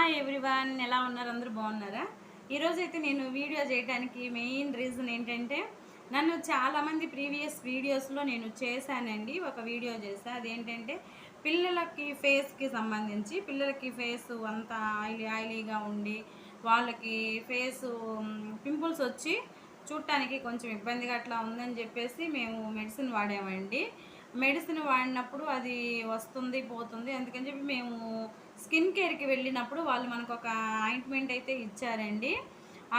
Hi everyone, ఎలా ఉన్నారు? అందరూ బాగున్నారా? ఈరోజైతే నేను వీడియో చేయడానికి మెయిన్ రీజన్ ఏంటంటే, నన్ను చాలామంది ప్రీవియస్ వీడియోస్లో నేను చేశానండి. ఒక వీడియో చేశా. అదేంటంటే పిల్లలకి ఫేస్కి సంబంధించి, పిల్లలకి ఫేసు అంతా ఆయిలీగా ఉండి వాళ్ళకి ఫేసు పింపుల్స్ వచ్చి చూడటానికి కొంచెం ఇబ్బందిగా అట్లా ఉందని చెప్పేసి మేము మెడిసిన్ వాడామండి. మెడిసిన్ వాడినప్పుడు అది వస్తుంది పోతుంది, అందుకని చెప్పి మేము స్కిన్ కేర్కి వెళ్ళినప్పుడు వాళ్ళు మనకు ఒక ఆయింట్మెంట్ అయితే ఇచ్చారండి.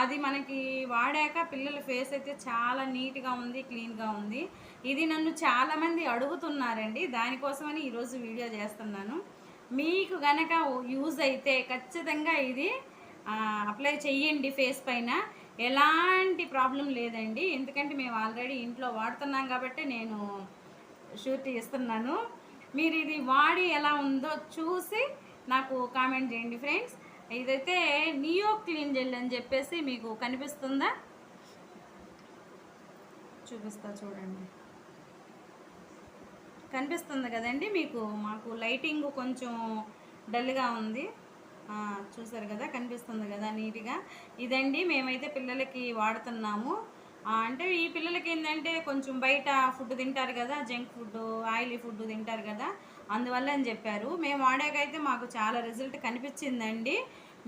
అది మనకి వాడాక పిల్లల ఫేస్ అయితే చాలా నీట్గా ఉంది, క్లీన్గా ఉంది. ఇది నన్ను చాలామంది అడుగుతున్నారండి, దానికోసమని ఈరోజు వీడియో చేస్తున్నాను. మీకు గనక యూజ్ అయితే ఖచ్చితంగా ఇది అప్లై చెయ్యండి ఫేస్ పైన. ఎలాంటి ప్రాబ్లం లేదండి, ఎందుకంటే మేము ఆల్రెడీ ఇంట్లో వాడుతున్నాం కాబట్టి నేను షూరిటీ ఇస్తున్నాను. మీరు ఇది వాడి ఎలా ఉందో చూసి నాకు కామెంట్ చేయండి ఫ్రెండ్స్. ఇదైతే నియో క్లీన్ జెల్ అని చెప్పేసి మీకు కనిపిస్తుందా? చూపిస్తా చూడండి, కనిపిస్తుంది కదండి మీకు. మాకు లైటింగ్ కొంచెం డల్గా ఉంది, చూసారు కదా, కనిపిస్తుంది కదా నీట్గా. ఇదండి మేమైతే పిల్లలకి వాడుతున్నాము. అంటే ఈ పిల్లలకి ఏంటంటే కొంచెం బయట ఫుడ్ తింటారు కదా, జంక్ ఫుడ్, ఆయిలీ ఫుడ్ తింటారు కదా, అందువల్ల అని చెప్పారు. మేము వాడాకైతే మాకు చాలా రిజల్ట్ కనిపించిందండి.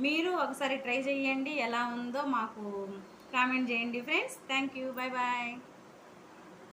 మీరు ఒకసారి ట్రై చేయండి, ఎలా ఉందో మాకు కామెంట్ చేయండి friends. Thank you, bye bye.